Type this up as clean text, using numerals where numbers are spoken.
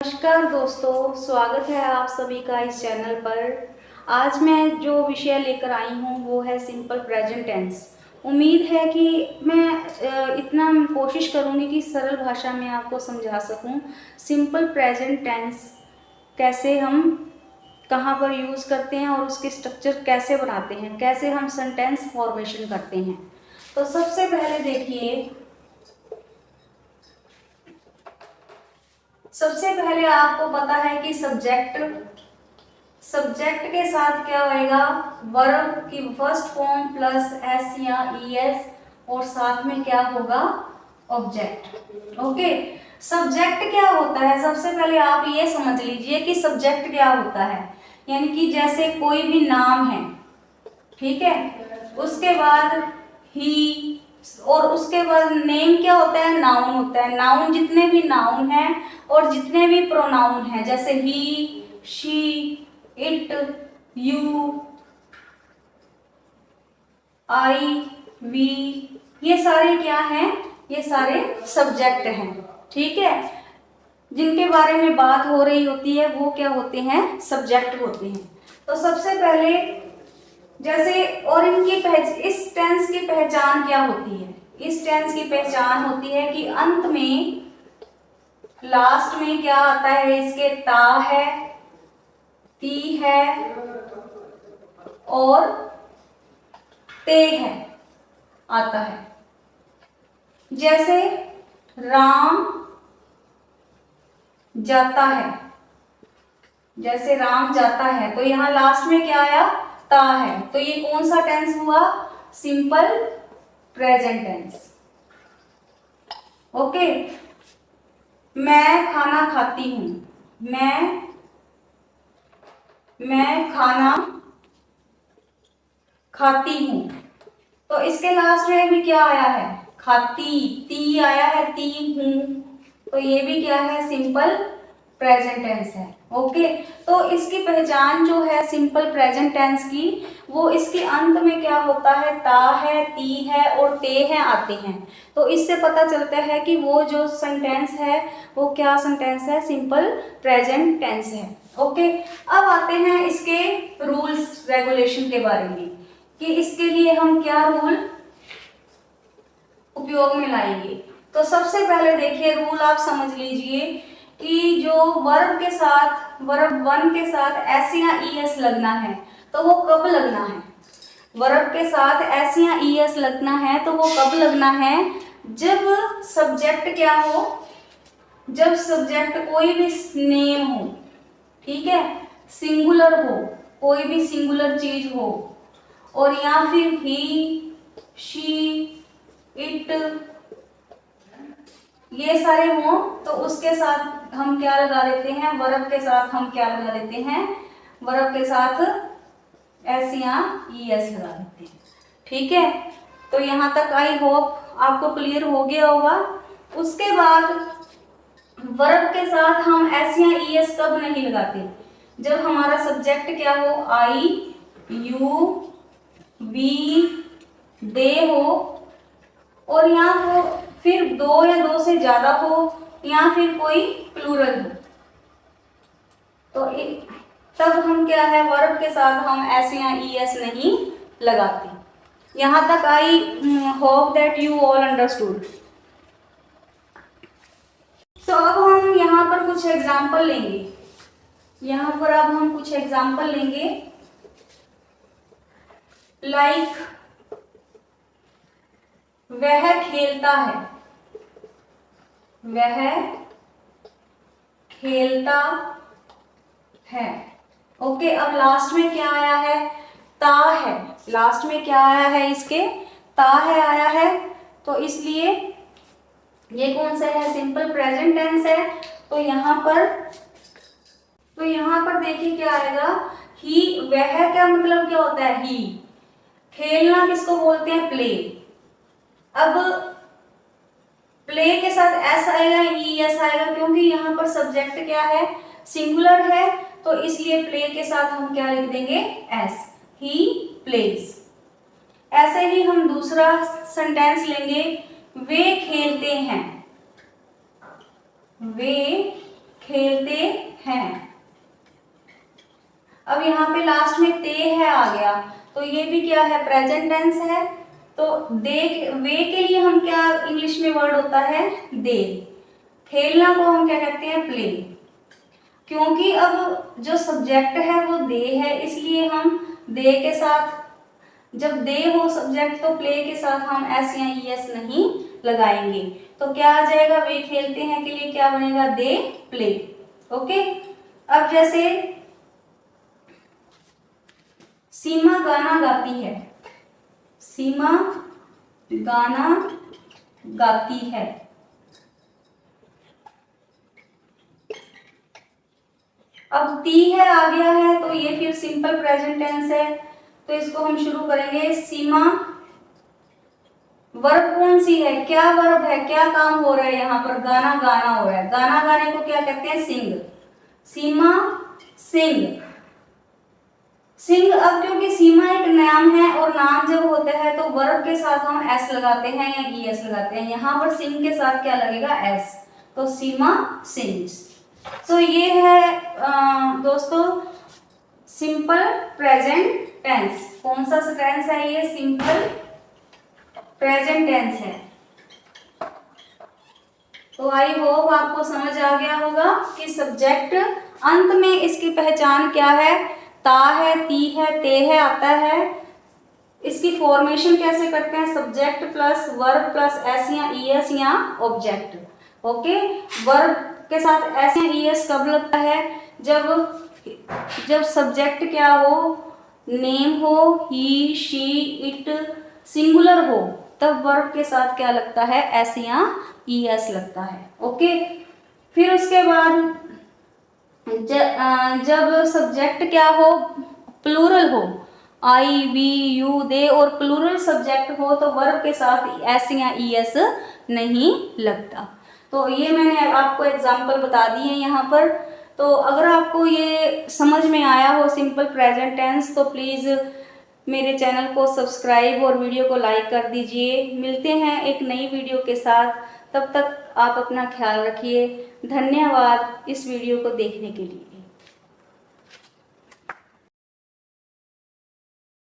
नमस्कार दोस्तों, स्वागत है आप सभी का इस चैनल पर। आज मैं जो विषय लेकर आई हूँ वो है सिंपल प्रेजेंट टेंस। उम्मीद है कि मैं इतना कोशिश करूँगी कि सरल भाषा में आपको समझा सकूँ सिंपल प्रेजेंट टेंस कैसे हम कहाँ पर यूज़ करते हैं और उसके स्ट्रक्चर कैसे बनाते हैं, कैसे हम सेंटेंस फॉर्मेशन करते हैं। तो सबसे पहले देखिए, सबसे पहले आपको पता है कि सब्जेक्ट के साथ क्या होएगा, वर्ब की फर्स्ट फॉर्म प्लस एस या ईएस और साथ में क्या होगा, ऑब्जेक्ट। ओके, सब्जेक्ट क्या होता है, सबसे पहले आप ये समझ लीजिए कि सब्जेक्ट क्या होता है। यानी कि जैसे कोई भी नाम है, ठीक है, उसके बाद ही और उसके बाद नेम क्या होता है, नाउन होता है। नाउन जितने भी नाउन हैं और जितने भी प्रोनाउन हैं, जैसे he, she, it, you, I, we, ये सारे क्या हैं, ये सारे सब्जेक्ट हैं। ठीक है, जिनके बारे में बात हो रही होती है वो क्या होते हैं, सब्जेक्ट होते हैं। तो सबसे पहले जैसे, और इस टेंस की पहचान क्या होती है, इस टेंस की पहचान होती है कि अंत में लास्ट में क्या आता है, इसके ता है, ती है और ते है आता है। जैसे राम जाता है, जैसे राम जाता है तो यहां लास्ट में क्या आया, ता है। तो ये कौन सा टेंस हुआ, सिंपल प्रेजेंट टेंस। ओके, मैं खाना खाती हूं, मैं खाना खाती हूं, तो इसके लास्ट में भी क्या आया है, खाती, ती आया है, ती हूं, तो ये भी क्या है, सिंपल प्रेजेंट टेंस है। ओके, तो इसकी पहचान जो है सिंपल प्रेजेंट टेंस की, वो इसके अंत में क्या होता है, ता है, ती है और ते है आते हैं। तो इससे पता चलता है कि वो जो सेंटेंस है वो क्या सेंटेंस है, सिंपल प्रेजेंट टेंस है। ओके, अब आते हैं इसके रूल्स रेगुलेशन के बारे में कि इसके लिए हम क्या रूल उपयोग में लाएंगे। तो सबसे पहले देखिए, रूल आप समझ लीजिए कि जो वर्ब के साथ, वर्ब वन के साथ एस या ईएस लगना है तो वो कब लगना है, वर्ब के साथ एस या ईएस लगना है तो वो कब लगना है, जब सब्जेक्ट क्या हो, जब सब्जेक्ट कोई भी नेम हो, ठीक है, सिंगुलर हो, कोई भी सिंगुलर चीज हो, और या फिर ही, शी, इट, ये सारे हों तो उसके साथ हम क्या लगा देते हैं, वर्ब के साथ हम क्या लगा देते हैं, वर्ब के साथ एस या ईएस लगा देते हैं। ठीक है, तो यहाँ तक आई होप आपको क्लियर हो गया होगा। उसके बाद वर्ब के साथ हम एस या ईएस कब नहीं लगाते, जब हमारा सब्जेक्ट क्या हो, आई, यू, वी, दे हो, और या वो फिर दो या दो से ज्यादा हो, या फिर कोई प्लूरल हो, तो तब हम क्या है, वर्ब के साथ हम एस या ईएस नहीं लगाते। यहां तक I hope that you all understood. तो अब हम यहाँ पर कुछ एग्जाम्पल लेंगे, यहाँ पर अब हम कुछ एग्जाम्पल लेंगे, लाइक वह खेलता है, वह खेलता है। ओके, अब लास्ट में क्या आया है, ता है, लास्ट में क्या आया है, इसके ता है आया है, तो इसलिए ये कौन सा है, सिंपल प्रेजेंट टेंस है। तो यहाँ पर देखिए क्या आएगा, ही, वह का मतलब क्या होता है, ही, खेलना किसको बोलते हैं, प्ले। अब प्ले के साथ एस आएगा, ई एस आएगा, क्योंकि यहाँ पर सब्जेक्ट क्या है, सिंगुलर है, तो इसलिए प्ले के साथ हम क्या लिख देंगे, एस, ही प्लेज। ऐसे ही हम दूसरा सेंटेंस लेंगे, वे खेलते हैं, वे खेलते हैं। अब यहाँ पे लास्ट में ते है आ गया, तो ये भी क्या है, प्रेजेंट टेंस है। तो दे वे के लिए हम क्या इंग्लिश में वर्ड होता है, दे। खेलना को हम क्या कहते हैं, प्ले। क्योंकि अब जो सब्जेक्ट है वो दे है, इसलिए हम दे के साथ, जब दे हो सब्जेक्ट तो प्ले के साथ हम एस या ई एस नहीं लगाएंगे। तो क्या आ जाएगा, वे खेलते हैं के लिए क्या बनेगा, दे प्ले। ओके। अब जैसे सीमा गाना गाती है, सीमा गाना गाती है। अब ती है आ गया है, तो ये फिर सिंपल प्रेजेंट टेंस है, तो इसको हम शुरू करेंगे। सीमा, वर्ब कौन सी है, क्या वर्ब है, क्या काम हो रहा है यहाँ पर, गाना गाना हो रहा है। गाना गाने को क्या कहते हैं, सिंग। सीमा सिंग, सिंग। अब क्योंकि सीमा एक नाम है और नाम जब होता है तो वर्ब के साथ हम एस लगाते हैं या ई एस लगाते हैं। यहाँ पर सिंग के साथ क्या लगेगा, एस। तो सीमा सिंग्स। तो ये है दोस्तों सिंपल प्रेजेंट टेंस। कौन सा टेंस है ये, सिंपल प्रेजेंट टेंस है। तो आई होप आपको समझ आ गया होगा कि सब्जेक्ट अंत में इसकी पहचान क्या है, ता है, ती है, ते है आता है। इसकी फॉर्मेशन कैसे करते हैं, subject plus verb plus S या ई एस या ऑब्जेक्ट। ओके। वर्ब के साथ एस या ई एस कब लगता है, जब सब्जेक्ट क्या हो, नेम हो, ही शी इट सिंगुलर हो, तब वर्ब के साथ क्या लगता है, एस या ई एस लगता है। ओके। फिर उसके बाद जब सब्जेक्ट क्या हो, प्लूरल हो, आई वी यू दे, और प्लूरल सब्जेक्ट हो तो वर्ब के साथ एस या ई एस नहीं लगता। तो ये मैंने आपको एग्जाम्पल बता दिए यहाँ पर। तो अगर आपको ये समझ में आया हो सिंपल प्रेजेंट टेंस, तो प्लीज़ मेरे चैनल को सब्सक्राइब और वीडियो को लाइक कर दीजिए। मिलते हैं एक नई वीडियो के साथ, तब तक आप अपना ख्याल रखिए। धन्यवाद इस वीडियो को देखने के लिए।